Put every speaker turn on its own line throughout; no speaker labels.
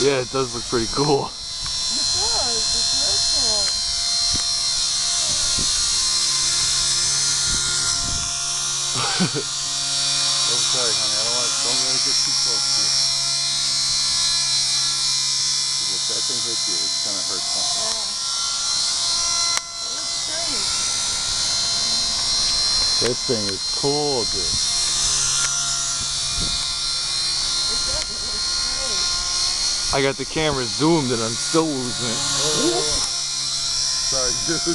Yeah, it does look pretty cool.
It does. It's real cool.
Oh, sorry, honey. Don't let it get too close to you. Because if that thing hits you, it's gonna hurt something.
Yeah. It looks great.
This thing is cool, dude.
It does. It looks great.
I got the camera zoomed and I'm still losing it. Oh. Sorry, dude.
It's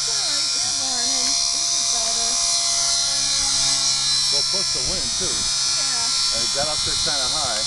alright. You're learning. You get better.
Well, plus the wind, too.
Yeah.
I got up there kind of high.